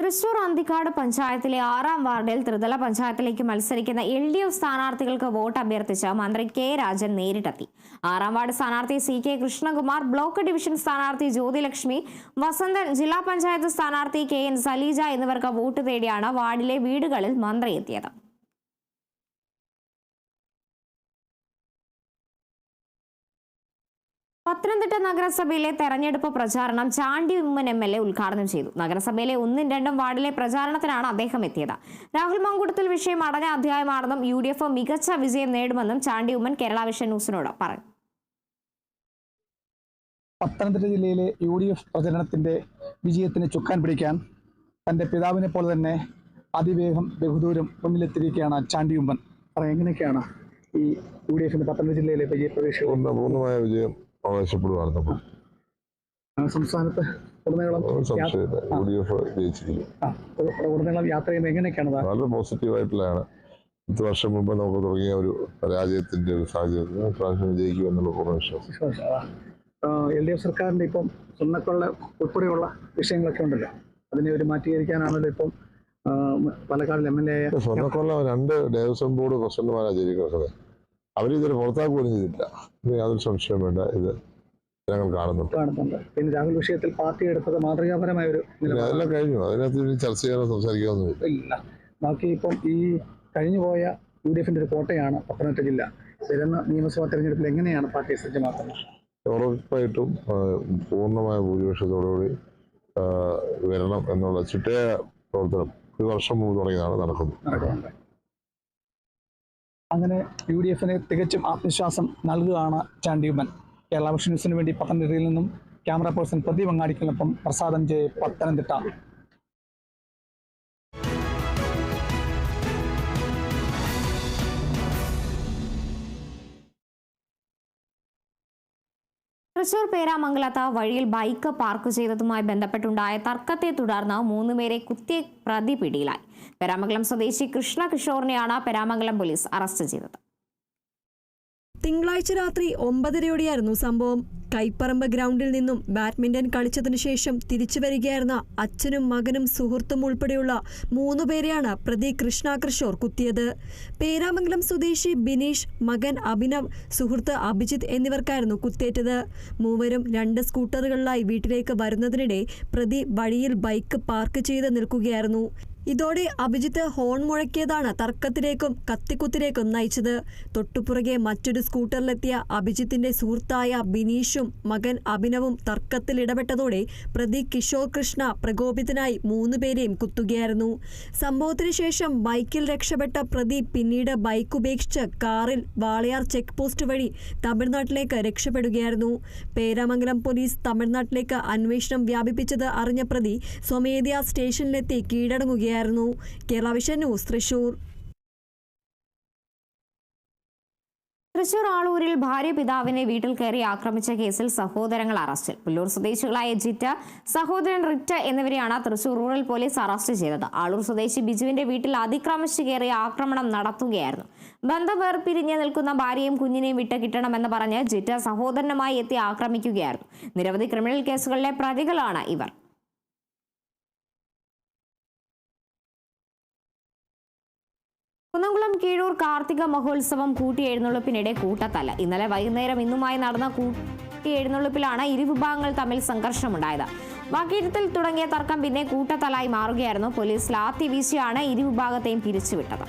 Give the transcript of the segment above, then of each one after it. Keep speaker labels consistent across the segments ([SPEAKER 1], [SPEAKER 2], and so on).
[SPEAKER 1] തൃശൂർ അന്തിക്കാട് പഞ്ചായത്തിലെ 6ാം വാർഡിൽ ത്രിതല പഞ്ചായത്തിലേക്ക് മത്സരിക്കുന്ന LDF സ്ഥാനാർത്ഥികൾക്ക് വോട്ട് അഭ്യർത്ഥിച്ച് മന്ത്രി കെ രാജൻ നേരിട്ടെത്തി. 6ാം വാർഡ് സ്ഥാനാർത്ഥി CK കൃഷ്ണകുമാർ, ബ്ലോക്ക് ഡിവിഷൻ സ്ഥാനാർത്ഥി ജ്യോതിലക്ഷ്മി, വസന്തൻ, ജില്ലാ പഞ്ചായത്ത് സ്ഥാനാർത്ഥി KN സലീജ എന്നിവർക്ക് വോട്ട് തേടിയാണ് വാർഡിലെ വീടുകളിൽ മന്ത്രി എത്തിയത്. പത്തനംതിട്ട നഗരസഭയിലെ തെരഞ്ഞെടുപ്പ് പ്രചാരണം ചാണ്ടി ഉമ്മൻ MLA ഉദ്ഘാടനം ചെയ്തു. നഗരസഭയിലെ 1, 2 വാർഡിലെ പ്രചാരണത്തിനാണ് അദ്ദേഹം എത്തിയത്. രാഹുൽ മങ്കുടത്തിൽ വിഷയം അടഞ്ഞ അധ്യായമാണെന്നും UDF മികച്ച വിജയം നേടുമെന്നും ചാണ്ടി ഉമ്മൻ കേരള വിഷൻ ന്യൂസിനോട് പറഞ്ഞു.
[SPEAKER 2] പത്തനംതിട്ട ജില്ലയിലെ UDF പ്രചരണത്തിന്റെ വിജയത്തിന് ചുക്കാൻ പിടിക്കാൻ തന്റെ പിതാവിനെ പോലെ തന്നെ അതിവേഗം ബഹുദൂരം മുന്നിലെത്തിയിരിക്കുകയാണ് ചാണ്ടി ഉമ്മൻ. എങ്ങനെയൊക്കെയാണ് ഈ UDFന്റെ പത്തനംതിട്ട ജില്ലയിലെ വിജയപ്രതീക്ഷ?
[SPEAKER 3] പൂർണ്ണമായ വിജയം ആവശ്യപ്പെടുവായിരുന്നു.
[SPEAKER 2] സംസ്ഥാനത്ത് ഉടനീളം യാത്ര ചെയ്യുമ്പോൾ എങ്ങനെയൊക്കെയാണ്?
[SPEAKER 3] വളരെ പോസിറ്റീവായിട്ടുള്ളതാണ്. 10 വർഷം മുമ്പ് നമുക്ക് തുടങ്ങിയ ഒരു പരാജയത്തിന്റെ ഒരു സാഹചര്യത്തിൽ പ്രാവശ്യം വിജയിക്കുമെന്നുള്ള പൂർണ്ണ വിശ്വാസം.
[SPEAKER 2] LDF സർക്കാരിന്റെ ഇപ്പം സ്വർണ്ണക്കൊള്ള ഉൾപ്പെടെയുള്ള വിഷയങ്ങളൊക്കെ ഉണ്ടല്ലോ, അതിനെ ഒരു മാറ്റീകരിക്കാനാണല്ലോ ഇപ്പം പാലക്കാട് MLA
[SPEAKER 3] സ്വർണ്ണക്കൊള്ള 2 ദേവസ്വം ബോർഡ് പ്രസിഡന്റുമാരാണ് ജയിലിൽ കിടക്കുന്നത്. അവരിതൊരു പുറത്താക്കുക പോലും ചെയ്തില്ല. യാതൊരു സംശയം വേണ്ട, ഇത് ഞങ്ങൾ കാണുന്നുണ്ട്.
[SPEAKER 2] പിന്നെ രാഹുൽ വിഷയത്തിൽ പാർട്ടി എടുത്തത് മാതൃകാപരമായ ഒരു
[SPEAKER 3] അതെല്ലാം കഴിഞ്ഞു. അതിനകത്ത് ചർച്ച ചെയ്യാനോ സംസാരിക്കാനൊന്നും
[SPEAKER 2] ഇല്ല. ബാക്കി ഇപ്പം ഈ കഴിഞ്ഞുപോയ UDFന്റെ ഒരു കോട്ടയാണ് പത്തനംതിട്ട ജില്ല. വരുന്ന നിയമസഭാ തെരഞ്ഞെടുപ്പിൽ എങ്ങനെയാണ് പാർട്ടി സജ്ജമാക്കുന്നത്?
[SPEAKER 3] ഉറപ്പായിട്ടും പൂർണ്ണമായ ഭൂരിപക്ഷത്തോടുകൂടി വരണം എന്നുള്ള ചിട്ടയായ പ്രവർത്തനം 1 വർഷം മുമ്പ് തുടങ്ങിയതാണ് നടക്കുന്നത്.
[SPEAKER 2] അങ്ങനെ UDFന് തികച്ചും ആത്മവിശ്വാസം നൽകുകയാണ് ചാണ്ടി ഉമ്മൻ. കേരള വിഷൻ ന്യൂസിന് വേണ്ടി പത്തനംതിട്ടയിൽ നിന്നും ക്യാമറ പേഴ്സൺ പ്രദീപ് അങ്ങാടിക്കൊപ്പം പ്രസാദം ജെ, പത്തനംതിട്ട.
[SPEAKER 1] തൃശൂർ പേരാമംഗലത്ത് വഴിയിൽ ബൈക്ക് പാർക്ക് ചെയ്തതുമായി ബന്ധപ്പെട്ടുണ്ടായ തർക്കത്തെ തുടർന്ന് 3 പേരെ കുത്തിയ പ്രതി പിടിയിലായി. പേരാമംഗലം സ്വദേശി കൃഷ്ണ കിഷോറിനെയാണ് പേരാമംഗലം പോലീസ് അറസ്റ്റ് ചെയ്തത്.
[SPEAKER 4] തിങ്കളാഴ്ച രാത്രി 9:30യോടെയായിരുന്നു സംഭവം. കൈപ്പറമ്പ് ഗ്രൗണ്ടിൽ നിന്നും ബാഡ്മിന്റൺ കളിച്ചതിനു ശേഷം തിരിച്ചു വരികയായിരുന്ന അച്ഛനും മകനും സുഹൃത്തും ഉൾപ്പെടെയുള്ള 3 പേരെയാണ് പ്രതി കൃഷ്ണ കിഷോർ കുത്തിയത്. പേരാമംഗലം സ്വദേശി ബിനീഷ്, മകൻ അഭിനവ്, സുഹൃത്ത് അഭിജിത്ത് എന്നിവർക്കായിരുന്നു കുത്തേറ്റത്. മൂവരും 2 സ്കൂട്ടറുകളിലായി വീട്ടിലേക്ക് വരുന്നതിനിടെ പ്രതി വഴിയിൽ ബൈക്ക് പാർക്ക് ചെയ്ത് നിൽക്കുകയായിരുന്നു. ഇതോടെ അഭിജിത്ത് ഹോൺ മുഴക്കിയതാണ് തർക്കത്തിലേക്കും കത്തിക്കുത്തിലേക്കും നയിച്ചത്. തൊട്ടുപുറകെ മറ്റൊരു സ്കൂട്ടറിലെത്തിയ അഭിജിത്തിന്റെ സുഹൃത്തായ ബിനീഷും മകൻ അഭിനവും തർക്കത്തിൽ ഇടപെട്ടതോടെ പ്രതി കിഷോർ കൃഷ്ണ പ്രകോപിതനായി 3 പേരെയും കുത്തുകയായിരുന്നു. സംഭവത്തിന് ശേഷം ബൈക്കിൽ രക്ഷപ്പെട്ട പ്രതി പിന്നീട് ബൈക്ക് ഉപേക്ഷിച്ച് കാറിൽ വാളയാർ ചെക്ക് പോസ്റ്റ് വഴി തമിഴ്നാട്ടിലേക്ക് രക്ഷപ്പെടുകയായിരുന്നു. പേരാമംഗലം പോലീസ് തമിഴ്നാട്ടിലേക്ക് അന്വേഷണം വ്യാപിപ്പിച്ചത് അറിഞ്ഞ പ്രതി സ്വമേധയാ സ്റ്റേഷനിലെത്തി കീഴടങ്ങുകയായിരുന്നു. Kerala vision news, Thrissur.
[SPEAKER 1] തൃശൂർ ആളൂരിൽ ഭാര്യ പിതാവിനെ വീട്ടിൽ കയറി ആക്രമിച്ച കേസിൽ സഹോദരങ്ങൾ അറസ്റ്റിൽ. പുല്ലൂർ സ്വദേശികളായ ജിറ്റ, സഹോദരൻ റിറ്റ എന്നിവരെയാണ് തൃശൂർ റൂറൽ പോലീസ് അറസ്റ്റ് ചെയ്തത്. ആളൂർ സ്വദേശി ബിജുവിന്റെ വീട്ടിൽ അതിക്രമിച്ചു കയറി ആക്രമണം നടത്തുകയായിരുന്നു. ബന്ധം വേർപിരിഞ്ഞ് നിൽക്കുന്ന ഭാര്യയും കുഞ്ഞിനെയും വിട്ട് കിട്ടണമെന്ന് പറഞ്ഞ് ജിറ്റ സഹോദരനുമായി എത്തി ആക്രമിക്കുകയായിരുന്നു. നിരവധി ക്രിമിനൽ കേസുകളിലെ പ്രതികളാണ് ഇവർ. കുന്നംകുളം കീഴൂർ കാർത്തിക മഹോത്സവം കൂട്ടിയെഴുന്നള്ളിപ്പിനിടെ കൂട്ടത്തല്ല. ഇന്നലെ വൈകുന്നേരം ഇന്നുമായി നടന്ന കൂട്ടിയെഴുന്നള്ളിപ്പിലാണ് ഇരുവിഭാഗങ്ങൾ തമ്മിൽ സംഘർഷമുണ്ടായത്. വകീരത്തിൽ തുടങ്ങിയ തർക്കം പിന്നെ കൂട്ടത്തലായി മാറുകയായിരുന്നു. പോലീസ് ലാത്തി വീശിയാണ് ഇരുവിഭാഗത്തെയും പിരിച്ചുവിട്ടത്.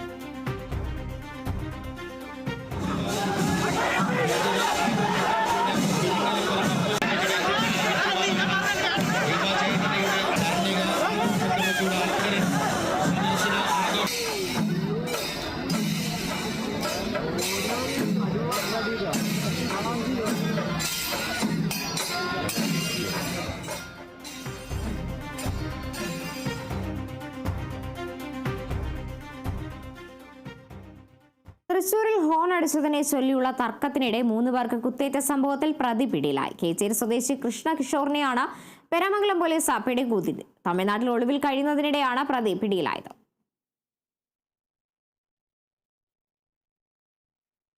[SPEAKER 1] തൃശൂരിൽ ഹോൺ അടിച്ചതിനെ ചൊല്ലിയുള്ള തർക്കത്തിനിടെ 3 പേർക്ക് കുത്തേറ്റ സംഭവത്തിൽ പ്രതി പിടിയിലായി. കേച്ചേരി സ്വദേശി കൃഷ്ണ കിഷോറിനെയാണ് പേരാമംഗലം പോലീസ് പിടികൂടിയത്. തമിഴ്നാട്ടിൽ ഒളിവിൽ കഴിയുന്നതിനിടെയാണ് പ്രതി പിടിയിലായത്.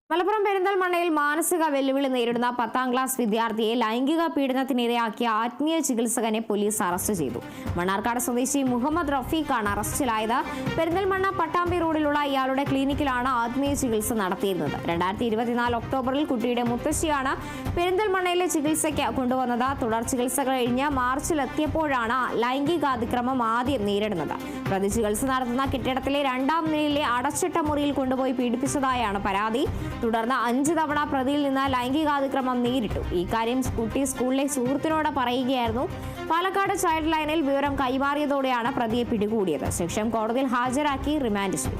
[SPEAKER 1] മലപ്പുറം പെരിന്തൽമണ്ണയിൽ മാനസിക വെല്ലുവിളി നേരിടുന്ന 10ാം ക്ലാസ് വിദ്യാർത്ഥിയെ ലൈംഗിക പീഡനത്തിനിരയാക്കിയ ആത്മീയ ചികിത്സകനെ പോലീസ് അറസ്റ്റ് ചെയ്തു. മണ്ണാർക്കാട് സ്വദേശി മുഹമ്മദ് റഫീഖാണ് അറസ്റ്റിലായത്. പെരിന്തൽമണ്ണ പട്ടാമ്പി റോഡിലുള്ള ഇയാളുടെ ക്ലിനിക്കിലാണ് ആത്മീയ ചികിത്സ നടത്തിയിരുന്നത്. 2024 ഒക്ടോബറിൽ കുട്ടിയുടെ മുത്തശ്ശിയാണ് പെരിന്തൽമണ്ണയിലെ ചികിത്സയ്ക്ക് കൊണ്ടുവന്നത്. തുടർ ചികിത്സ കഴിഞ്ഞ് മാർച്ചിലെത്തിയപ്പോഴാണ് ലൈംഗികാതിക്രമം ആദ്യം നേരിടുന്നത്. പ്രതി ചികിത്സ നടത്തുന്ന കെട്ടിടത്തിലെ 2ാം നിലയിലെ അടച്ചിട്ട മുറിയിൽ കൊണ്ടുപോയി പീഡിപ്പിച്ചതായാണ് പരാതി. തുടർന്ന് 5 തവണ പ്രതിയിൽ നിന്ന് ലൈംഗികാതിക്രമം നേരിട്ടു. ഇക്കാര്യം കുട്ടി സ്കൂളിലെ സുഹൃത്തിനോട് പറയുകയായിരുന്നു. പാലക്കാട് ചൈൽഡ് ലൈനിൽ വിവരം കൈമാറിയതോടെയാണ് പ്രതിയെ പിടികൂടിയത്. ശേഷം കോടതിയിൽ ഹാജരാക്കി റിമാൻഡ് ചെയ്തു.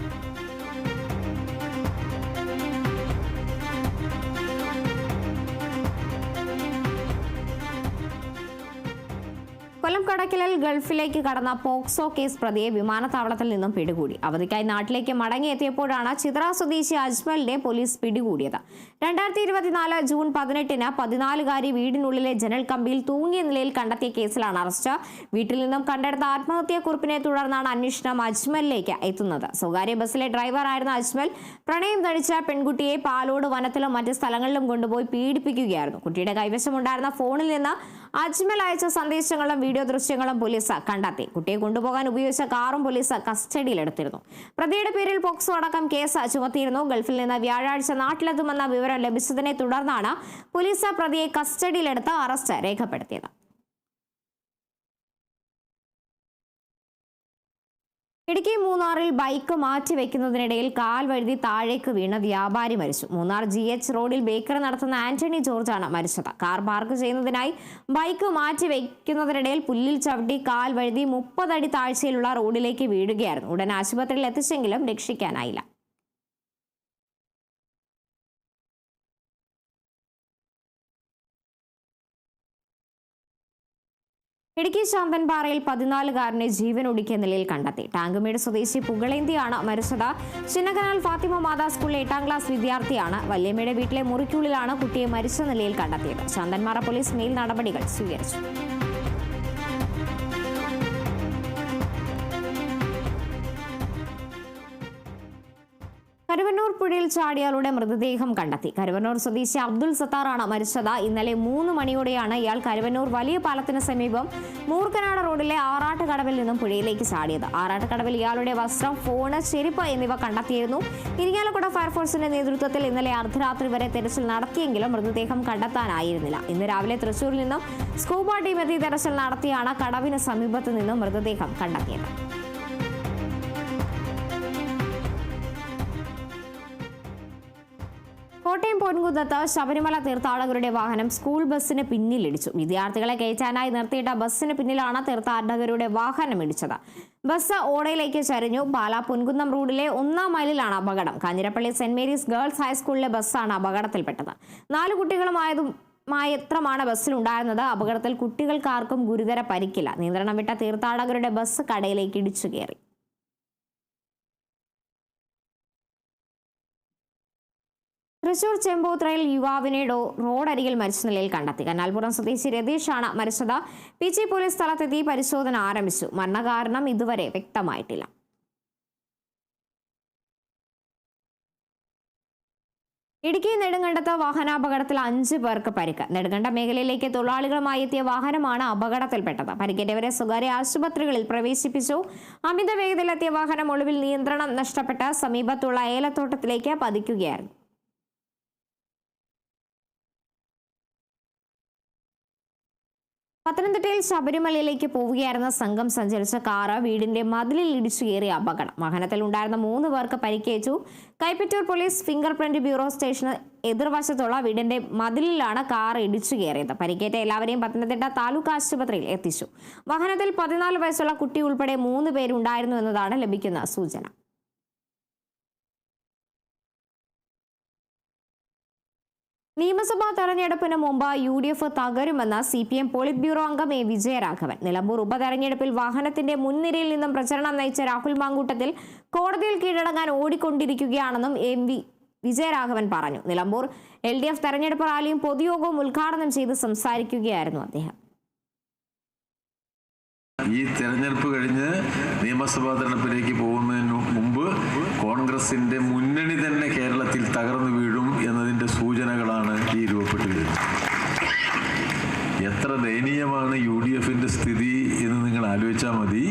[SPEAKER 1] കൊല്ലം കടക്കലിൽ ഗൾഫിലേക്ക് കടന്ന പോക്സോ കേസ് പ്രതിയെ വിമാനത്താവളത്തിൽ നിന്നും പിടികൂടി. അവധിക്കായി നാട്ടിലേക്ക് മടങ്ങിയെത്തിയപ്പോഴാണ് ചിത്ര സ്വദേശി അജ്മലിനെ പോലീസ് പിടികൂടിയത്. 2024 ജൂൺ 18-ന് 14-കാരി വീടിനുള്ളിലെ ജനൽ കമ്പിയിൽ തൂങ്ങിയ നിലയിൽ കണ്ടെത്തിയ കേസിലാണ് അറസ്റ്റ്. വീട്ടിൽ നിന്നും കണ്ടെടുത്ത ആത്മഹത്യാക്കുറിപ്പിനെ തുടർന്നാണ് അന്വേഷണം അജ്മലിലേക്ക് എത്തുന്നത്. സ്വകാര്യ ബസ്സിലെ ഡ്രൈവറായിരുന്ന അജ്മൽ പ്രണയം നടിച്ച പെൺകുട്ടിയെ പാലോട് വനത്തിലും മറ്റ് സ്ഥലങ്ങളിലും കൊണ്ടുപോയി പീഡിപ്പിക്കുകയായിരുന്നു. കുട്ടിയുടെ കൈവശമുണ്ടായിരുന്ന ഫോണിൽ നിന്ന് അജ്മൽ അയച്ച സന്ദേശങ്ങളും വീഡിയോ ദൃശ്യങ്ങളും പോലീസ് കണ്ടെത്തി. കുട്ടിയെ കൊണ്ടുപോകാൻ ഉപയോഗിച്ച കാറും പോലീസ് കസ്റ്റഡിയിലെടുത്തിരുന്നു. പ്രതിയുടെ പേരിൽ പോക്സോ അടക്കം കേസ് ചുമത്തിയിരുന്നു. ഗൾഫിൽ നിന്ന് വ്യാഴാഴ്ച നാട്ടിലെത്തുമെന്ന വിവരം ലഭിച്ചതിനെ തുടർന്നാണ് പോലീസ് പ്രതിയെ കസ്റ്റഡിയിലെടുത്ത് അറസ്റ്റ് രേഖപ്പെടുത്തിയത്. ഇടുക്കി മൂന്നാറിൽ ബൈക്ക് മാറ്റിവെക്കുന്നതിനിടയിൽ കാൽ വഴുതി താഴേക്ക് വീണ് വ്യാപാരി മരിച്ചു. മൂന്നാർ GH റോഡിൽ ബേക്കറി നടത്തുന്ന ആന്റണി ജോർജാണ് മരിച്ചത്. കാർ പാർക്ക് ചെയ്യുന്നതിനായി ബൈക്ക് മാറ്റിവെക്കുന്നതിനിടയിൽ പുല്ലിൽ ചവിട്ടി കാൽ വഴുതി 30 അടി താഴ്ചയിലുള്ള റോഡിലേക്ക് വീഴുകയായിരുന്നു. ഉടൻ ആശുപത്രിയിൽ എത്തിച്ചെങ്കിലും രക്ഷിക്കാനായില്ല. ഇടുക്കി ശാന്തൻപാറയിൽ 14-കാരനെ ജീവനൊടുക്കിയ നിലയിൽ കണ്ടെത്തി. ടാങ്കുമേട് സ്വദേശി പുകളേന്തിയാണ് മരിച്ചത്. ചിന്നക്കനാൽ ഫാത്തിമ മാതാ സ്കൂളിലെ 8ാം ക്ലാസ് വിദ്യാർത്ഥിയാണ്. വല്യമ്മയുടെ വീട്ടിലെ മുറിക്കുള്ളിലാണ് കുട്ടിയെ മരിച്ച നിലയിൽ കണ്ടെത്തിയത്. ശാന്തൻപാറ പോലീസ് മേൽ നടപടികൾ സ്വീകരിച്ചു. കരുവന്നൂർ പുഴയിൽ ചാടിയാളുടെ മൃതദേഹം കണ്ടെത്തി. കരുവന്നൂർ സ്വദേശി അബ്ദുൾ സത്താറാണ് മരിച്ചത്. ഇന്നലെ 3 മണിയോടെയാണ് ഇയാൾ കരുവന്നൂർ വലിയ പാലത്തിന് സമീപം മൂർക്കനാട് റോഡിലെ ആറാട്ടുകടവിൽ നിന്നും പുഴയിലേക്ക് ചാടിയത്. ആറാട്ടുകടവിൽ ഇയാളുടെ വസ്ത്രം, ഫോണ്, ചെരുപ്പ് എന്നിവ കണ്ടെത്തിയിരുന്നു. ഇരിങ്ങാലക്കുട ഫയർഫോഴ്സിന്റെ നേതൃത്വത്തിൽ ഇന്നലെ അർദ്ധരാത്രി വരെ തെരച്ചിൽ നടത്തിയെങ്കിലും മൃതദേഹം കണ്ടെത്താനായിരുന്നില്ല. ഇന്ന് രാവിലെ തൃശൂരിൽ നിന്നും സ്കൂബ ടീം എത്തി തെരച്ചിൽ നടത്തിയാണ് കടവിന് സമീപത്ത് നിന്നും മൃതദേഹം കണ്ടെത്തിയത്. കോട്ടയം പൊൻകുന്നത്ത് ശബരിമല തീർത്ഥാടകരുടെ വാഹനം സ്കൂൾ ബസ്സിന് പിന്നിലിടിച്ചു. വിദ്യാർത്ഥികളെ കയറ്റാനായി നിർത്തിയിട്ട ബസ്സിന് പിന്നിലാണ് തീർത്ഥാടകരുടെ വാഹനം ഇടിച്ചത്. ബസ് ഓടയിലേക്ക് ചരിഞ്ഞു. പാലാ പൊൻകുന്നം റോഡിലെ 1-ാം മൈലിലാണ് അപകടം. കാഞ്ഞിരപ്പള്ളി സെന്റ് മേരീസ് ഗേൾസ് ഹൈസ്കൂളിലെ ബസ്സാണ് അപകടത്തിൽപ്പെട്ടത്. 4 കുട്ടികളുമായത്രമാണ് ബസ്സിലുണ്ടായിരുന്നത്. അപകടത്തിൽ കുട്ടികൾക്കാർക്കും ഗുരുതര പരിക്കില്ല. നിയന്ത്രണം വിട്ട തീർത്ഥാടകരുടെ ബസ് കടയിലേക്ക് ഇടിച്ചു കയറി. തൃശൂർ ചെമ്പോത്രയിൽ യുവാവിനെ റോഡരികിൽ മരിച്ച നിലയിൽ കണ്ടെത്തി. കനാൽപുറം സ്വദേശി രതീഷാണ് മരിച്ചത്. PG പോലീസ് സ്ഥലത്തെത്തി പരിശോധന ആരംഭിച്ചു. മരണകാരണം ഇതുവരെ വ്യക്തമായിട്ടില്ല. ഇടുക്കി നെടുങ്കണ്ടത്ത് വാഹനാപകടത്തിൽ 5 പേർക്ക് പരിക്ക്. നെടുങ്കണ്ട മേഖലയിലേക്ക് തൊഴിലാളികളുമായി എത്തിയ വാഹനമാണ് അപകടത്തിൽപ്പെട്ടത്. പരിക്കേറ്റവരെ സ്വകാര്യ ആശുപത്രികളിൽ പ്രവേശിപ്പിച്ചു. അമിത വേഗതയിലെത്തിയ വാഹനം ഒടുവിൽ നിയന്ത്രണം നഷ്ടപ്പെട്ട് സമീപത്തുള്ള ഏലത്തോട്ടത്തിലേക്ക് പതിക്കുകയായിരുന്നു. പത്തനംതിട്ടയിൽ ശബരിമലയിലേക്ക് പോവുകയായിരുന്ന സംഘം സഞ്ചരിച്ച കാറ് വീടിന്റെ മതിലിൽ ഇടിച്ചു കയറിയ അപകടം. വാഹനത്തിൽ ഉണ്ടായിരുന്ന 3 പേർക്ക് പരിക്കേറ്റു. Kaipattoor police finger print bureau സ്റ്റേഷന് എതിർവശത്തുള്ള വീടിന്റെ മതിലിലാണ് കാർ ഇടിച്ചു കയറിയത്. പരിക്കേറ്റ എല്ലാവരെയും പത്തനംതിട്ട താലൂക്ക് ആശുപത്രിയിൽ എത്തിച്ചു. വാഹനത്തിൽ 14 വയസ്സുള്ള കുട്ടി ഉൾപ്പെടെ 3 പേരുണ്ടായിരുന്നു എന്നതാണ് ലഭിക്കുന്ന സൂചന. നിയമസഭാ തെരഞ്ഞെടുപ്പിന് മുമ്പ് UDF തകരുമെന്ന് CPM പോളിറ്റ് ബ്യൂറോ അംഗം A. വിജയരാഘവൻ. നിലമ്പൂർ ഉപതെരഞ്ഞെടുപ്പിൽ വാഹനത്തിന്റെ മുൻനിരയിൽ നിന്നും പ്രചരണം നയിച്ച രാഹുൽ മാങ്കൂട്ടത്തിൽ കോടതിയിൽ കീഴടങ്ങാൻ ഓടിക്കൊണ്ടിരിക്കുകയാണെന്നും വിജയരാഘവൻ പറഞ്ഞു. നിലമ്പൂർ LDF തെരഞ്ഞെടുപ്പ് റാലിയും പൊതുയോഗവും ഉദ്ഘാടനം ചെയ്ത് സംസാരിക്കുകയായിരുന്നു അദ്ദേഹം.
[SPEAKER 5] ഈ തെരഞ്ഞെടുപ്പ് കഴിഞ്ഞ് നിയമസഭാ തെരഞ്ഞെടുപ്പിലേക്ക് പോകുന്നതിന് മുമ്പ് കോൺഗ്രസിന്റെ മുന്നണി തന്നെ കേരളത്തിൽ തകർന്നു വീഴും എന്താണ് UDFന്റെ സ്ഥിതി എന്ന് നിങ്ങൾ ആലോചിച്ചാൽ മതി.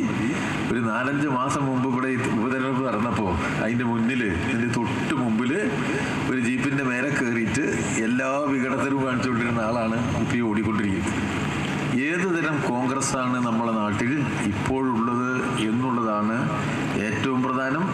[SPEAKER 5] ഒരു 4-5 മാസം മുമ്പ് ഇവിടെ ഉപതെരഞ്ഞെടുപ്പ് നടന്നപ്പോൾ അതിൻ്റെ മുന്നിൽ, ഇതിൻ്റെ തൊട്ട് മുമ്പിൽ ഒരു ജീപ്പിൻ്റെ മേലെ കയറിയിട്ട് എല്ലാ വിഘടനവും കാണിച്ചുകൊണ്ടിരുന്ന ആളാണ് ഇപ്പോൾ ഈ ഓടിക്കൊണ്ടിരിക്കുന്നത്. ഏത് തരം കോൺഗ്രസ്സാണ് നമ്മളെ നാട്ടിൽ ഇപ്പോഴുള്ളത് എന്നുള്ളതാണ് ഏറ്റവും പ്രധാനം.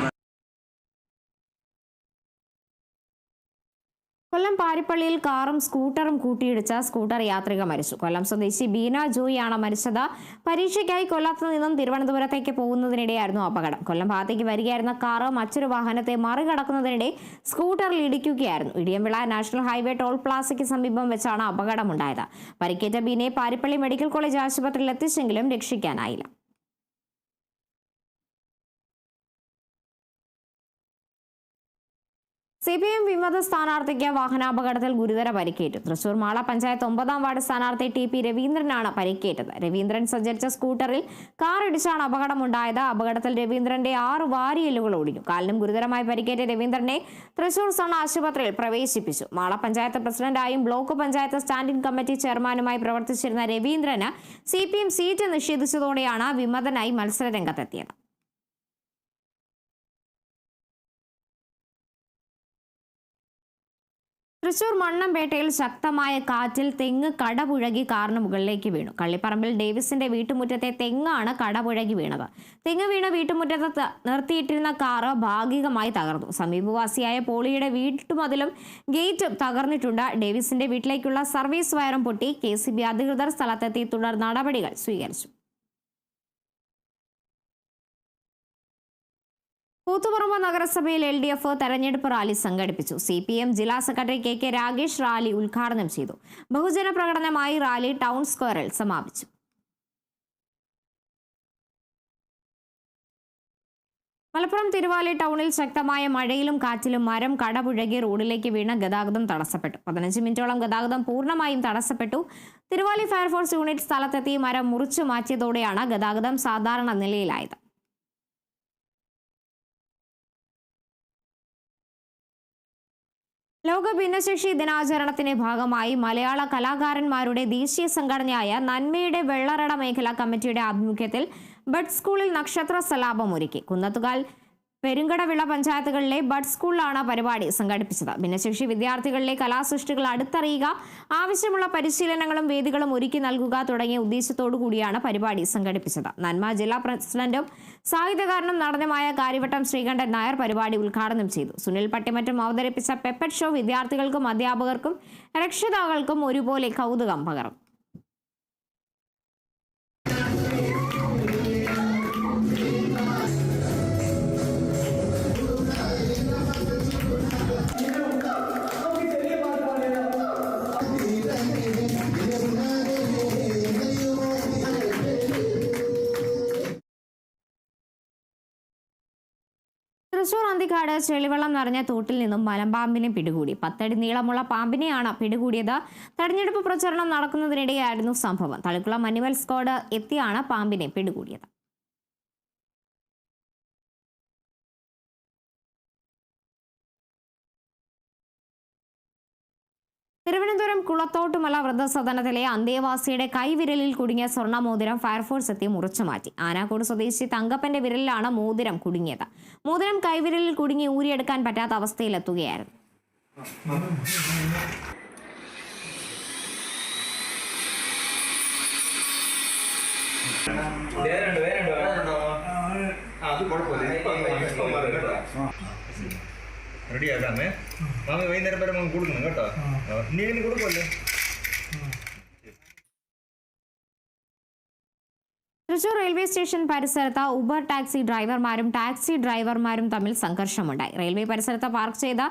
[SPEAKER 1] കൊല്ലം പാരിപ്പള്ളിയിൽ കാറും സ്കൂട്ടറും കൂട്ടിയിടിച്ച സ്കൂട്ടർ യാത്രിക മരിച്ചു. കൊല്ലം സ്വദേശി ബീന ജോയിയാണ് മരിച്ചത്. പരീക്ഷയ്ക്കായി കൊല്ലത്ത് നിന്നും തിരുവനന്തപുരത്തേക്ക് പോകുന്നതിനിടെയായിരുന്നു അപകടം. കൊല്ലം ഭാഗത്തേക്ക് വരികയായിരുന്ന കാറ് മറ്റൊരു വാഹനത്തെ മറികടക്കുന്നതിനിടെ സ്കൂട്ടറിൽ ഇടിക്കുകയായിരുന്നു. ഇടിയംവിള നാഷണൽ ഹൈവേ ടോൾ പ്ലാസയ്ക്ക് സമീപം വെച്ചാണ് അപകടമുണ്ടായത്. പരിക്കേറ്റ ബീനയെ പാരിപ്പള്ളി മെഡിക്കൽ കോളേജ് ആശുപത്രിയിൽ എത്തിച്ചെങ്കിലും രക്ഷിക്കാനായില്ല. CPM വിമത സ്ഥാനാർത്ഥിക്ക് വാഹനാപകടത്തിൽ ഗുരുതര പരിക്കേറ്റു. തൃശൂർ മാള പഞ്ചായത്ത് 9-ാം വാർഡ് സ്ഥാനാർത്ഥി TP രവീന്ദ്രനാണ് പരിക്കേറ്റത്. രവീന്ദ്രൻ സഞ്ചരിച്ച സ്കൂട്ടറിൽ കാർ ഇടിച്ചാണ് അപകടമുണ്ടായത്. അപകടത്തിൽ രവീന്ദ്രന്റെ 6 വാരിയെല്ലുകൾ ഒടിഞ്ഞു. കാലിനും ഗുരുതരമായി പരിക്കേറ്റ രവീന്ദ്രനെ തൃശൂർ സൺ ആശുപത്രിയിൽ പ്രവേശിപ്പിച്ചു. മാള പഞ്ചായത്ത് പ്രസിഡന്റായും ബ്ലോക്ക് പഞ്ചായത്ത് സ്റ്റാൻഡിംഗ് കമ്മിറ്റി ചെയർമാനുമായി പ്രവർത്തിച്ചിരുന്ന രവീന്ദ്രന് CPM സീറ്റ് നിഷേധിച്ചതോടെയാണ് വിമതനായി മത്സരരംഗത്തെത്തിയത്. തൃശൂർ മണ്ണമ്പേട്ടയിൽ ശക്തമായ കാറ്റിൽ തെങ്ങ് കടപുഴകി കാറിന് മുകളിലേക്ക് വീണു. കള്ളിപ്പറമ്പിൽ ഡേവിസിന്റെ വീട്ടുമുറ്റത്തെ തെങ്ങാണ് കടപുഴകി വീണത്. തെങ്ങ് വീണ വീട്ടുമുറ്റത്ത് നിർത്തിയിട്ടിരുന്ന കാറ് ഭാഗികമായി തകർന്നു. സമീപവാസിയായ പോളിയുടെ വീട്ടുമതിലും ഗേറ്റും തകർന്നിട്ടുണ്ട്. ഡേവിസിന്റെ വീട്ടിലേക്കുള്ള സർവീസ് വയറും പൊട്ടി. KCB അധികൃതർ സ്ഥലത്തെത്തി തുടർ നടപടികൾ സ്വീകരിച്ചു. കൂത്തുപറമ്പ് നഗരസഭയിൽ LDF തെരഞ്ഞെടുപ്പ് റാലി സംഘടിപ്പിച്ചു. CPM ജില്ലാ സെക്രട്ടറി KK രാഗേഷ് റാലി ഉദ്ഘാടനം ചെയ്തു. ബഹുജന പ്രകടനമായി റാലി ടൗൺ സ്ക്വയറിൽ സമാപിച്ചു. മലപ്പുറം തിരുവാലി ടൗണിൽ ശക്തമായ മഴയിലും കാറ്റിലും മരം കടപുഴകി റോഡിലേക്ക് വീണ് ഗതാഗതം തടസ്സപ്പെട്ടു. 15 മിനിറ്റോളം ഗതാഗതം പൂർണ്ണമായും തടസ്സപ്പെട്ടു. തിരുവാലി ഫയർഫോഴ്സ് യൂണിറ്റ് സ്ഥലത്തെത്തി മരം മുറിച്ചു മാറ്റിയതോടെയാണ് ഗതാഗതം സാധാരണ നിലയിലായത്. ലോക ഭിന്നശേഷി ദിനാചരണത്തിന്റെ ഭാഗമായി മലയാള കലാകാരന്മാരുടെ ദേശീയ സംഘടനയായ നന്മയുടെ വെള്ളറട മേഖലാ കമ്മിറ്റിയുടെ ആഭിമുഖ്യത്തിൽ ബഡ് സ്കൂളിൽ നക്ഷത്ര സലാപം ഒരുക്കി. കുന്നത്തുകാൽ പെരുങ്കടവിള പഞ്ചായത്തുകളിലെ ബഡ് സ്കൂളിലാണ് പരിപാടി സംഘടിപ്പിച്ചത്. ഭിന്നശേഷി വിദ്യാർത്ഥികളിലെ കലാസൃഷ്ടികൾ അടുത്തറിയുക, ആവശ്യമുള്ള പരിശീലനങ്ങളും വേദികളും ഒരുക്കി നൽകുക തുടങ്ങിയ ഉദ്ദേശത്തോടു കൂടിയാണ് പരിപാടി സംഘടിപ്പിച്ചത്. നന്മ ജില്ലാ പ്രസിഡന്റും സാഹിത്യകാരനും നടനുമായ കാര്യവട്ടം ശ്രീകണ്ഠൻ നായർ പരിപാടി ഉദ്ഘാടനം ചെയ്തു. സുനിൽ പട്ടിമറ്റും അവതരിപ്പിച്ച പെപ്പറ്റ് ഷോ വിദ്യാർത്ഥികൾക്കും അധ്യാപകർക്കും രക്ഷിതാക്കൾക്കും ഒരുപോലെ കൗതുകം പകർന്നു. തൃശൂർ അന്തിക്കാട് ചെളിവെള്ളം നിറഞ്ഞ തോട്ടിൽ നിന്നും മലമ്പാമ്പിനെ പിടികൂടി. 10 അടി നീളമുള്ള പാമ്പിനെയാണ് പിടികൂടിയത്. തെരഞ്ഞെടുപ്പ് പ്രചരണം നടക്കുന്നതിനിടെയായിരുന്നു സംഭവം. തളിക്കുളം അനിമൽ സ്ക്വാഡ് എത്തിയാണ് പാമ്പിനെ പിടികൂടിയത്. തിരുവനന്തപുരം കുളത്തോട്ടുമല വൃദ്ധസദനത്തിലെ അന്തേവാസിയുടെ കൈവിരലിൽ കുടുങ്ങിയ സ്വർണ്ണമോതിരം ഫയർഫോഴ്സ് എത്തി മുറിച്ചു മാറ്റി. ആനാക്കോട് സ്വദേശി തങ്കപ്പന്റെ വിരലിലാണ് മോതിരം കുടുങ്ങിയത്. മോതിരം കൈവിരലിൽ കുടുങ്ങി ഊരിയെടുക്കാൻ പറ്റാത്ത അവസ്ഥയിലെത്തുകയായിരുന്നു.
[SPEAKER 6] റെഡിയാക്കാമേ മാമി വൈകുന്നേരം വരെ നമുക്ക് കൊടുക്കണം കേട്ടോ. നീ എങ്ങനെ കൊടുക്കുമല്ലോ.
[SPEAKER 1] തൃശൂർ റെയിൽവേ സ്റ്റേഷൻ പരിസരത്ത് ഉബർ ടാക്സി ഡ്രൈവർമാരും തമ്മിൽ സംഘർഷമുണ്ടായി. റെയിൽവേ പരിസരത്ത് പാർക്ക് ചെയ്ത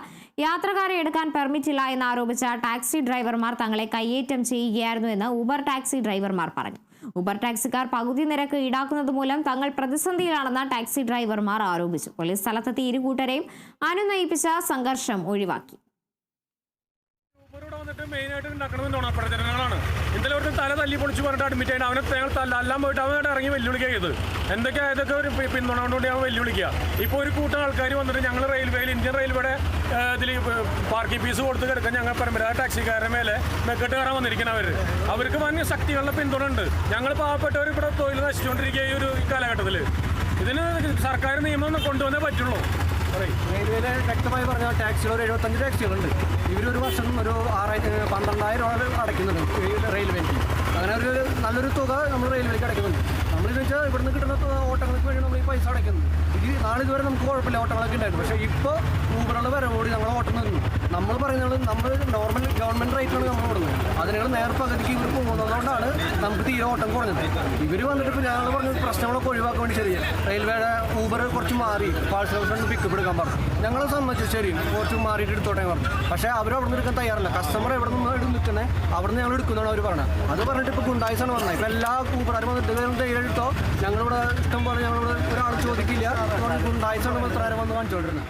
[SPEAKER 1] യാത്രക്കാരെ എടുക്കാൻ പെർമിറ്റില്ല എന്നാരോപിച്ച ടാക്സി ഡ്രൈവർമാർ തങ്ങളെ കയ്യേറ്റം ചെയ്യുകയായിരുന്നുവെന്ന് ഉബർ ടാക്സി ഡ്രൈവർമാർ പറഞ്ഞു. ഉബർ ടാക്സിക്കാർ പകുതി നിരക്ക് ഈടാക്കുന്നത് മൂലം തങ്ങൾ പ്രതിസന്ധിയിലാണെന്ന് ടാക്സി ഡ്രൈവർമാർ ആരോപിച്ചു. പോലീസ് സ്ഥലത്തെത്തി ഇരുകൂട്ടരെയും അനുനയിപ്പിച്ച സംഘർഷം ഒഴിവാക്കി.
[SPEAKER 7] മെയിനായിട്ട് ഉണ്ടാക്കുന്നത് നുണപ്രചരണങ്ങളാണ്. ഇന്നലെ ഒരു തല തല്ലി പൊളിച്ച് പറഞ്ഞിട്ട് അഡ്മിറ്റ് ആയിട്ട് അവനെ എല്ലാം പോയിട്ട് അവനായിട്ട് ഇറങ്ങി വെല്ലുവിളിക്കുക ചെയ്ത് ഇതൊക്കെ ഒരു പിന്തുണ കൊണ്ടുകൊണ്ട് അവൻ വെല്ലുവിളിക്കുക. ഇപ്പോൾ ഒരു കൂട്ടം ആൾക്കാർ വന്നിട്ട് ഞങ്ങൾ റെയിൽവേയിൽ ഇന്ത്യൻ റെയിൽവേയുടെ ഇതിൽ പാർക്കിംഗ് ഫീസ് കൊടുത്ത് കിടക്കാൻ ഞങ്ങൾ പരമ്പരാഗത ടാക്സിക്കാരുടെ മേലെ മെക്കെട്ട് കയറാൻ വന്നിരിക്കുന്നവർ. അവർക്ക് വന്യ ശക്തികളുടെ പിന്തുണ ഉണ്ട്. ഞങ്ങൾ പാവപ്പെട്ടവർ ഇവിടെ തൊഴിൽ നശിച്ചുകൊണ്ടിരിക്കുക ഈ ഒരു കാലഘട്ടത്തിൽ. ഇതിന് സർക്കാർ നിയമം കൊണ്ടുവന്നേ പറ്റുള്ളൂ.
[SPEAKER 8] റെയിൽവേയിൽ വ്യക്തമായി പറഞ്ഞാൽ ടാക്സികൾ ഒരു 75 ടാക്സികളുണ്ട്. ഇവരൊരു വർഷം ഒരു 12,000 അടയ്ക്കുന്നുണ്ട് ഈ റെയിൽവേക്ക്. അങ്ങനെ ഒരു നല്ലൊരു തുക നമ്മൾ റെയിൽവേക്ക് അടയ്ക്കുന്നുണ്ട്. നമ്മളിന്ന് വെച്ചാൽ ഇവിടുന്ന് കിട്ടുന്ന ഓട്ടങ്ങൾക്ക് വേണ്ടി നമ്മൾ ഈ പൈസ അടയ്ക്കുന്നത്. നാളിതുവരെ നമുക്ക് കുഴപ്പമില്ല, ഓട്ടങ്ങളൊക്കെ ഉണ്ടായിരുന്നു. പക്ഷേ ഇപ്പോൾ ഊബറുകളുടെ വരവോടി നമ്മൾ ഓട്ടം നിന്നു. നമ്മൾ പറയുന്നത് നമ്മൾ നോർമൽ ഗവൺമെൻറ് റേറ്റാണ് നമ്മൾ ഓടുന്നത്. അതിനുള്ള നേർപ്പകുതിക്ക് ഇവർ പോകുന്നതുകൊണ്ടാണ് നമുക്ക് തീരെ ഓട്ടം കുറഞ്ഞത്. ഇവർ വന്നിട്ട് ഇപ്പോൾ ഞങ്ങൾ പറഞ്ഞ പ്രശ്നങ്ങളൊക്കെ ഒഴിവാക്കാൻ വേണ്ടി ശരി റെയിൽവേയുടെ ഊബർ കുറച്ച് മാറി പാഴ്സൽ പിക്കപ്പ് എടുക്കാൻ പറഞ്ഞു. ഞങ്ങൾ സമ്മതിച്ചു, ശരി കുറച്ച് മാറിയിട്ട് എടുത്തോട്ടെ പറഞ്ഞു. പക്ഷേ അവർ അവിടെ നിന്ന് എടുക്കാൻ തയ്യാറല്ല. കസ്റ്റമർ എവിടെ നിന്ന് നിൽക്കുന്നത് അവിടെ നിന്ന് ഞങ്ങൾ എടുക്കുന്നതാണ് അവർ പറഞ്ഞത്. അത് പറഞ്ഞിട്ട് ഇപ്പോൾ ഗുണ്ടായിസാണ് പറഞ്ഞത്. ഇപ്പോൾ എല്ലാ ഊബറുകാരും വന്നിട്ട് എടുത്തോ, ഞങ്ങളിവിടെ ഇഷ്ടം പോലെ ഞങ്ങളിവിടെ ഒരാൾ ചോദിക്കില്ല, ഗുണ്ടായിസാണ് ഇത്ര വന്ന് കാണിച്ചുകൊണ്ടിരുന്നത്.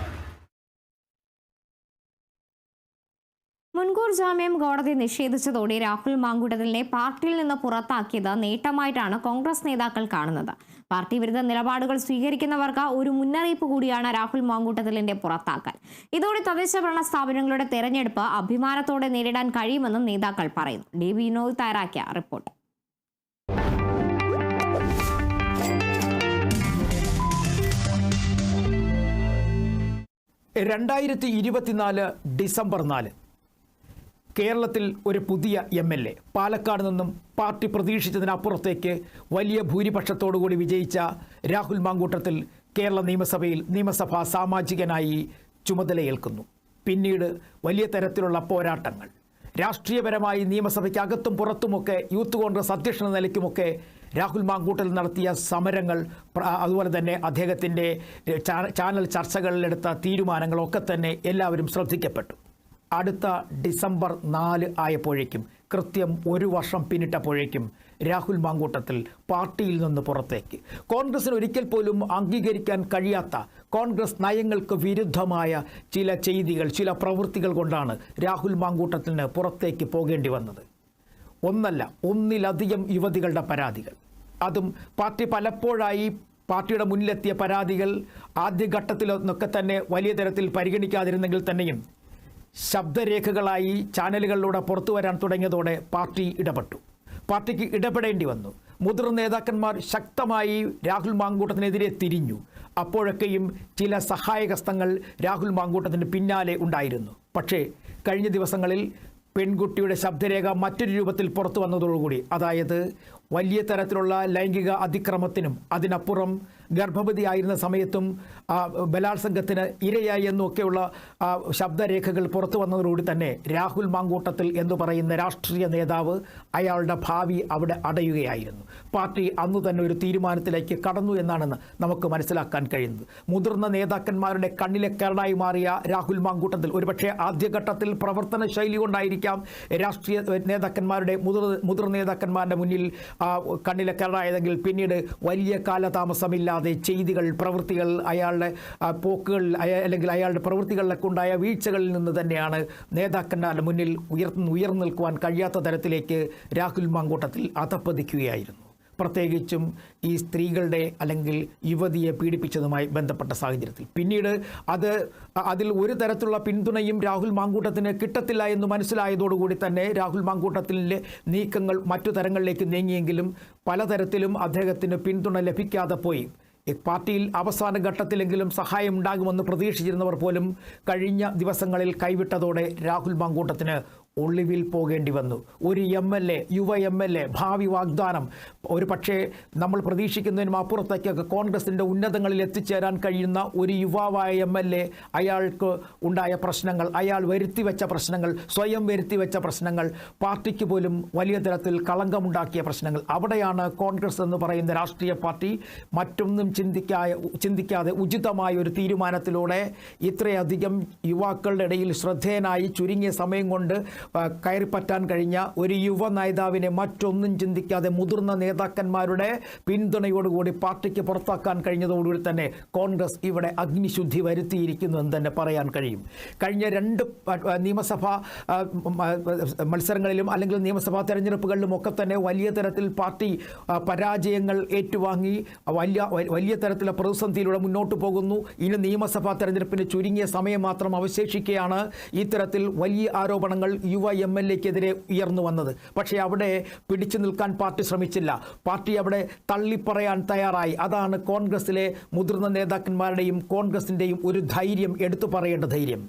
[SPEAKER 1] മുൻകൂർ ജാമ്യം കോടതി നിഷേധിച്ചതോടെ രാഹുൽ മാങ്കൂട്ടത്തിലിനെ പാർട്ടിയിൽ നിന്ന് പുറത്താക്കിയത് നേട്ടമായിട്ടാണ് കോൺഗ്രസ് നേതാക്കൾ കാണുന്നത്. പാർട്ടി വിരുദ്ധ നിലപാടുകൾ സ്വീകരിക്കുന്നവർക്ക് ഒരു മുന്നറിയിപ്പ് കൂടിയാണ് രാഹുൽ മാങ്കൂട്ടത്തിലിന്റെ പുറത്താക്കൽ. ഇതോടെ തദ്ദേശ ഭരണ സ്ഥാപനങ്ങളുടെ തെരഞ്ഞെടുപ്പ് അഭിമാനത്തോടെ നേരിടാൻ കഴിയുമെന്നും നേതാക്കൾ പറയുന്നു. ഡി വിനോദ് തയ്യാറാക്കിയ റിപ്പോർട്ട്.
[SPEAKER 9] 2024 ഡിസംബർ 4 കേരളത്തിൽ ഒരു പുതിയ MLA പാലക്കാട് നിന്നും പാർട്ടി പ്രതീക്ഷിച്ചതിനപ്പുറത്തേക്ക് വലിയ ഭൂരിപക്ഷത്തോടുകൂടി വിജയിച്ച രാഹുൽ മാങ്കൂട്ടത്തിൽ കേരള നിയമസഭയിൽ നിയമസഭാ സാമാജികനായി ചുമതലയേൽക്കുന്നു. പിന്നീട് വലിയ തരത്തിലുള്ള പോരാട്ടങ്ങൾ രാഷ്ട്രീയപരമായി നിയമസഭയ്ക്കകത്തും പുറത്തുമൊക്കെ യൂത്ത് കോൺഗ്രസ് അധ്യക്ഷ നിലയ്ക്കുമൊക്കെ രാഹുൽ മാങ്കൂട്ടത്തിൽ നടത്തിയ സമരങ്ങൾ, അതുപോലെ തന്നെ അദ്ദേഹത്തിൻ്റെ ചാനൽ ചർച്ചകളിലെടുത്ത തീരുമാനങ്ങളൊക്കെ തന്നെ എല്ലാവരും ശ്രദ്ധിക്കപ്പെട്ടു. അടുത്ത ഡിസംബർ 4 ആയപ്പോഴേക്കും, കൃത്യം 1 വർഷം പിന്നിട്ടപ്പോഴേക്കും രാഹുൽ മാങ്കൂട്ടത്തിൽ പാർട്ടിയിൽ നിന്ന് പുറത്തേക്ക്. കോൺഗ്രസിന് ഒരിക്കൽ പോലും അംഗീകരിക്കാൻ കഴിയാത്ത കോൺഗ്രസ് നയങ്ങൾക്ക് വിരുദ്ധമായ ചില ചെയ്തികൾ, ചില പ്രവൃത്തികൾ കൊണ്ടാണ് രാഹുൽ മാങ്കൂട്ടത്തിന് പുറത്തേക്ക് പോകേണ്ടി വന്നത്. ഒന്നിലധികം യുവതികളുടെ പരാതികൾ, അതും പാർട്ടി പലപ്പോഴായി പാർട്ടിയുടെ മുന്നിലെത്തിയ പരാതികൾ ആദ്യഘട്ടത്തിലൊന്നൊക്കെ തന്നെ വലിയ തരത്തിൽ പരിഗണിക്കാതിരുന്നെങ്കിൽ തന്നെയും ശബ്ദരേഖകളായി ചാനലുകളിലൂടെ പുറത്തു വരാൻ തുടങ്ങിയതോടെ പാർട്ടി ഇടപെട്ടു. പാർട്ടിക്ക് ഇടപെടേണ്ടി വന്നു. മുതിർന്ന നേതാക്കന്മാർ ശക്തമായി രാഹുൽ മാങ്കൂട്ടത്തിനെതിരെ തിരിഞ്ഞു. അപ്പോഴൊക്കെയും ചില സഹായഹസ്തങ്ങൾ രാഹുൽ മാങ്കൂട്ടത്തിന് പിന്നാലെ ഉണ്ടായിരുന്നു. പക്ഷേ കഴിഞ്ഞ ദിവസങ്ങളിൽ പെൺകുട്ടിയുടെ ശബ്ദരേഖ മറ്റൊരു രൂപത്തിൽ പുറത്തു വന്നതോടുകൂടി, അതായത് വലിയ തരത്തിലുള്ള ലൈംഗിക അതിക്രമത്തിനും അതിനപ്പുറം ഗർഭവതിയായിരുന്ന സമയത്തും ബലാത്സംഗത്തിന് ഇരയായി എന്നൊക്കെയുള്ള ശബ്ദരേഖകൾ പുറത്തു വന്നതോടുകൂടി തന്നെ രാഹുൽ മാങ്കൂട്ടത്തിൽ എന്ന് പറയുന്ന രാഷ്ട്രീയ നേതാവ് അയാളുടെ ഭാവി അവിടെ അടയുകയായിരുന്നു. പാർട്ടി അന്നു തന്നെ ഒരു തീരുമാനത്തിലേക്ക് കടന്നു എന്നാണ് നമുക്ക് മനസ്സിലാക്കാൻ കഴിയുന്നത്. മുതിർന്ന നേതാക്കന്മാരുടെ കണ്ണിലെ കരടായി മാറിയ രാഹുൽ മാങ്കൂട്ടത്തിൽ ഒരുപക്ഷെ ആദ്യഘട്ടത്തിൽ പ്രവർത്തന ശൈലി കൊണ്ടായിരിക്കാം രാഷ്ട്രീയ നേതാക്കന്മാരുടെ മുതിർന്ന നേതാക്കന്മാരുടെ മുന്നിൽ കണ്ണിലെ കരടായതെങ്കിൽ പിന്നീട് വലിയ കാലതാമസമില്ലാതെ ചെയ്തികൾ, പ്രവൃത്തികൾ, അയാളുടെ പോക്കുകൾ അല്ലെങ്കിൽ അയാളുടെ പ്രവൃത്തികളിലൊക്കെ ഉണ്ടായ വീഴ്ചകളിൽ നിന്ന് തന്നെയാണ് നേതാക്കന്മാരുടെ മുന്നിൽ ഉയർന്നു നിൽക്കുവാൻ കഴിയാത്ത തരത്തിലേക്ക് രാഹുൽ മാങ്കൂട്ടത്തിൽ അധപ്പതിക്കുകയായിരുന്നു. പ്രത്യേകിച്ചും ഈ സ്ത്രീകളുടെ അല്ലെങ്കിൽ യുവതിയെ പീഡിപ്പിച്ചതുമായി ബന്ധപ്പെട്ട സാഹചര്യത്തിൽ പിന്നീട് അതിൽ ഒരു തരത്തിലുള്ള പിന്തുണയും രാഹുൽ മാങ്കൂട്ടത്തിന് കിട്ടത്തില്ല എന്ന് മനസ്സിലായതോടുകൂടി തന്നെ രാഹുൽ മാങ്കൂട്ടത്തിലെ നീക്കങ്ങൾ മറ്റു തരങ്ങളിലേക്ക് നീങ്ങിയെങ്കിലും പലതരത്തിലും അദ്ദേഹത്തിന് പിന്തുണ ലഭിക്കാതെ പോയി. പാർട്ടിയിൽ അവസാന ഘട്ടത്തിലെങ്കിലും സഹായം ഉണ്ടാകുമെന്ന് പ്രതീക്ഷിച്ചിരുന്നവർ പോലും കഴിഞ്ഞ ദിവസങ്ങളിൽ കൈവിട്ടതോടെ രാഹുൽ മാങ്കൂട്ടത്തിന് ഒളിവിൽ പോകേണ്ടി വന്നു. ഒരു യുവ MLA, ഭാവി വാഗ്ദാനം, ഒരു പക്ഷേ നമ്മൾ പ്രതീക്ഷിക്കുന്നതിനും അപ്പുറത്തേക്കൊക്കെ കോൺഗ്രസിൻ്റെ ഉന്നതങ്ങളിൽ എത്തിച്ചേരാൻ കഴിയുന്ന ഒരു യുവാവായ MLA, അയാൾക്ക് ഉണ്ടായ പ്രശ്നങ്ങൾ, അയാൾ വരുത്തിവെച്ച പ്രശ്നങ്ങൾ, സ്വയം വരുത്തിവെച്ച പ്രശ്നങ്ങൾ, പാർട്ടിക്ക് പോലും വലിയ തരത്തിൽ കളങ്കമുണ്ടാക്കിയ പ്രശ്നങ്ങൾ, അവിടെയാണ് കോൺഗ്രസ് എന്ന് പറയുന്ന രാഷ്ട്രീയ പാർട്ടി മറ്റൊന്നും ചിന്തിക്കാതെ ഉചിതമായ ഒരു തീരുമാനത്തിലൂടെ ഇത്രയധികം യുവാക്കളുടെ ഇടയിൽ ശ്രദ്ധേയനായി ചുരുങ്ങിയ സമയം കൊണ്ട് കയറിപ്പറ്റാൻ കഴിഞ്ഞ ഒരു യുവ നേതാവിനെ മറ്റൊന്നും ചിന്തിക്കാതെ മുതിർന്ന നേതാക്കന്മാരുടെ പിന്തുണയോടുകൂടി പാർട്ടിക്ക് പുറത്താക്കാൻ കഴിഞ്ഞതോടുകൂടി തന്നെ കോൺഗ്രസ് ഇവിടെ അഗ്നിശുദ്ധി വരുത്തിയിരിക്കുന്നു എന്ന് തന്നെ പറയാൻ കഴിയും. കഴിഞ്ഞ 2 നിയമസഭാ മത്സരങ്ങളിലും അല്ലെങ്കിൽ നിയമസഭാ തെരഞ്ഞെടുപ്പുകളിലും ഒക്കെ തന്നെ വലിയ തരത്തിൽ പാർട്ടി പരാജയങ്ങൾ ഏറ്റുവാങ്ങി വലിയ തരത്തിലുള്ള പ്രതിസന്ധിയിലൂടെ മുന്നോട്ട് പോകുന്നു. ഇനി നിയമസഭാ തെരഞ്ഞെടുപ്പിന് ചുരുങ്ങിയ സമയം മാത്രം അവശേഷിക്കുകയാണ് ഇത്തരത്തിൽ വലിയ ആരോപണങ്ങൾ യുവ MLA-ക്കെതിരെ ഉയർന്നു വന്നത്. പക്ഷേ അവിടെ പിടിച്ചു നിൽക്കാൻ പാർട്ടി ശ്രമിച്ചില്ല. പാർട്ടി അവിടെ തള്ളിപ്പറയാൻ തയ്യാറായി. അതാണ് കോൺഗ്രസിലെ മുതിർന്ന നേതാക്കന്മാരുടെയും കോൺഗ്രസിൻ്റെയും ഒരു ധൈര്യം, എടുത്തു പറയേണ്ട ധൈര്യം.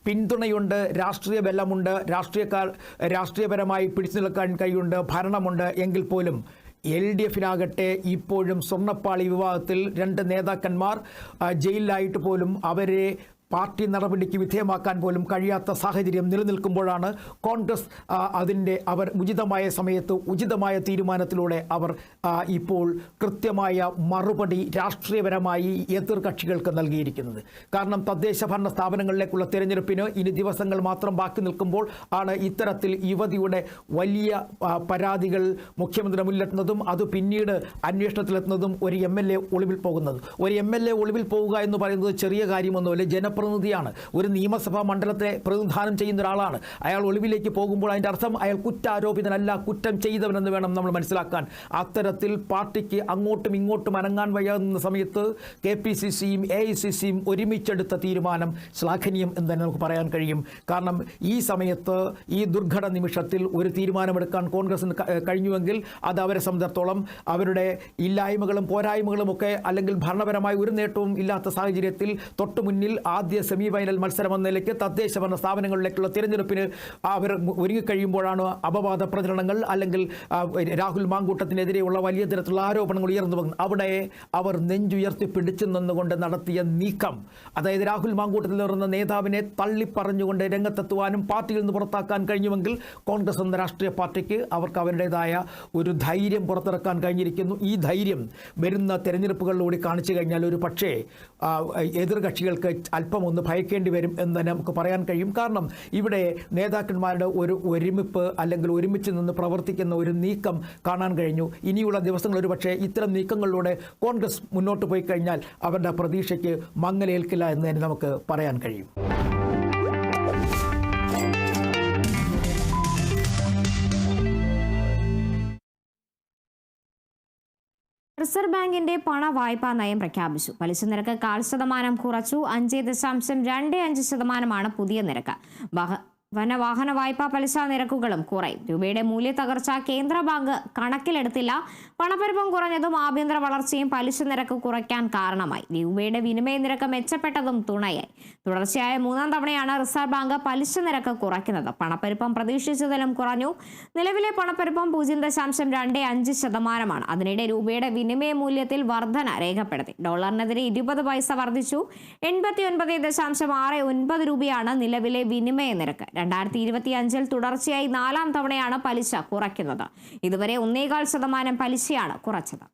[SPEAKER 9] പിന്തുണയുണ്ട്, രാഷ്ട്രീയ ബലമുണ്ട്, രാഷ്ട്രീയപരമായി പിടിച്ചു നിൽക്കാൻ കഴിയുണ്ട്, ഭരണമുണ്ട് എങ്കിൽ പോലും LDF-നാകട്ടെ ഇപ്പോഴും സ്വർണ്ണപ്പാളി വിവാദത്തിൽ 2 നേതാക്കന്മാർ ജയിലിലായിട്ട് പോലും അവരെ പാർട്ടി നടപടിക്ക് വിധേയമാക്കാൻ പോലും കഴിയാത്ത സാഹചര്യം നിലനിൽക്കുമ്പോഴാണ് കോൺഗ്രസ് അവർ ഉചിതമായ സമയത്ത് ഉചിതമായ തീരുമാനത്തിലൂടെ അവർ ഇപ്പോൾ കൃത്യമായ മറുപടി രാഷ്ട്രീയപരമായി എതിർ കക്ഷികൾക്ക് നൽകിയിരിക്കുന്നത്. കാരണം തദ്ദേശ ഭരണ സ്ഥാപനങ്ങളിലേക്കുള്ള തിരഞ്ഞെടുപ്പിന് ഇനി ദിവസങ്ങൾ മാത്രം ബാക്കി നിൽക്കുമ്പോൾ ആണ് ഇത്തരത്തിൽ യുവതിയുടെ വലിയ പരാതികൾ മുഖ്യമന്ത്രിയുടെ മുന്നിലെത്തുന്നതും അത് പിന്നീട് അന്വേഷണത്തിലെത്തുന്നതും ഒരു MLA ഒളിവിൽ പോകുന്നത്. ഒരു MLA ഒളിവിൽ പോവുക എന്ന് പറയുന്നത് ചെറിയ കാര്യമൊന്നുമല്ല. പ്രതിനിധിയാണ്, ഒരു നിയമസഭാ മണ്ഡലത്തെ പ്രതിനിധാനം ചെയ്യുന്ന ഒരാളാണ്. അയാൾ ഒളിവിലേക്ക് പോകുമ്പോൾ അതിൻ്റെ അർത്ഥം അയാൾ കുറ്റാരോപിതനല്ല, കുറ്റം ചെയ്തവനെന്ന് വേണം നമ്മൾ മനസ്സിലാക്കാൻ. അത്തരത്തിൽ പാർട്ടിക്ക് അങ്ങോട്ടും ഇങ്ങോട്ടും അനങ്ങാൻ വയ്യാവുന്ന സമയത്ത് KPCC-യും AICC-യും ഒരുമിച്ചെടുത്ത തീരുമാനം ശ്ലാഘനീയം എന്ന് തന്നെ നമുക്ക് പറയാൻ കഴിയും. കാരണം ഈ സമയത്ത് ഈ ദുർഘട നിമിഷത്തിൽ ഒരു തീരുമാനമെടുക്കാൻ കോൺഗ്രസിന് കഴിഞ്ഞുവെങ്കിൽ അത് അവരെ സംബന്ധിച്ചിടത്തോളം അവരുടെ ഇല്ലായ്മകളും പോരായ്മകളും ഒക്കെ അല്ലെങ്കിൽ ഭരണപരമായ ഒരു നേട്ടവും ഇല്ലാത്ത സാഹചര്യത്തിൽ തൊട്ടു മുന്നിൽ ആദ്യ സെമി ഫൈനൽ മത്സരം എന്ന നിലയ്ക്ക് തദ്ദേശ ഭരണ സ്ഥാപനങ്ങളിലേക്കുള്ള തിരഞ്ഞെടുപ്പിന് അവർ ഒരുങ്ങിക്കഴിയുമ്പോഴാണ് അപവാദ പ്രചരണങ്ങൾ അല്ലെങ്കിൽ രാഹുൽ മാങ്കൂട്ടത്തിനെതിരെയുള്ള വലിയ തരത്തിലുള്ള ആരോപണങ്ങൾ ഉയർന്നു വന്നത്. അവിടെ അവർ നെഞ്ചുയർത്തി പിടിച്ചു നിന്നുകൊണ്ട് നടത്തിയ നീക്കം, അതായത് രാഹുൽ മാങ്കൂട്ടത്തിൽ വരുന്ന നേതാവിനെ തള്ളിപ്പറഞ്ഞുകൊണ്ട് രംഗത്തെത്തുവാനും പാർട്ടിയിൽ നിന്ന് പുറത്താക്കാൻ കഴിഞ്ഞുവെങ്കിൽ കോൺഗ്രസ് എന്ന രാഷ്ട്രീയ പാർട്ടിക്ക് അവർക്ക് അവരുടേതായ ഒരു ധൈര്യം പുറത്തിറക്കാൻ കഴിഞ്ഞിരിക്കുന്നു. ഈ ധൈര്യം വരുന്ന തെരഞ്ഞെടുപ്പുകളിലൂടെ കാണിച്ചു കഴിഞ്ഞാൽ ഒരു പക്ഷേ എതിർകക്ഷികൾക്ക് അല്പം ഒന്ന് ഭയക്കേണ്ടി വരും എന്ന് തന്നെ നമുക്ക് പറയാൻ കഴിയും. കാരണം ഇവിടെ നേതാക്കന്മാരുടെ ഒരു ഒരുമിപ്പ് അല്ലെങ്കിൽ ഒരുമിച്ച് നിന്ന് പ്രവർത്തിക്കുന്ന ഒരു നീക്കം കാണാൻ കഴിഞ്ഞു. ഇനിയുള്ള ദിവസങ്ങൾ ഒരു പക്ഷേ ഇത്തരം നീക്കങ്ങളിലൂടെ കോൺഗ്രസ് മുന്നോട്ട് പോയി കഴിഞ്ഞാൽ അവരുടെ പ്രതീക്ഷയ്ക്ക് മങ്ങലേൽക്കില്ല എന്ന് തന്നെ നമുക്ക് പറയാൻ കഴിയും.
[SPEAKER 1] റിസർവ് ബാങ്കിന്റെ പണവായ്പാ നയം പ്രഖ്യാപിച്ചു. പലിശ നിരക്ക് 0.25% കുറച്ചു. 5.25% പുതിയ നിരക്ക്. വാഹന വായ്പാ പലിശ നിരക്കുകളും കുറയും. രൂപയുടെ മൂല്യത്തകർച്ച കേന്ദ്ര ബാങ്ക് കണക്കിലെടുത്തില്ല. പണപ്പെരുപ്പം കുറഞ്ഞതും ആഭ്യന്തര വളർച്ചയും പലിശ നിരക്ക് കുറയ്ക്കാൻ കാരണമായി. രൂപയുടെ വിനിമയ നിരക്ക് മെച്ചപ്പെട്ടതും തുണയായി. തുടർച്ചയായ 3-ാം തവണയാണ് റിസർവ് ബാങ്ക് പലിശ നിരക്ക് കുറയ്ക്കുന്നത്. പണപ്പെരുപ്പം പ്രതീക്ഷിച്ചതിലും കുറഞ്ഞു. നിലവിലെ പണപ്പെരുപ്പം 0.25%. അതിനിടെ രൂപയുടെ വിനിമയ മൂല്യത്തിൽ വർധന രേഖപ്പെടുത്തി. ഡോളറിനെതിരെ 20 പൈസ വർദ്ധിച്ചു. 89.69 രൂപയാണ് നിലവിലെ വിനിമയ നിരക്ക്. 2025-ൽ തുടർച്ചയായി 4-ാം തവണയാണ് പലിശ കുറയ്ക്കുന്നത്. ഇതുവരെ 1.25% പലിശയാണ് കുറച്ചത്.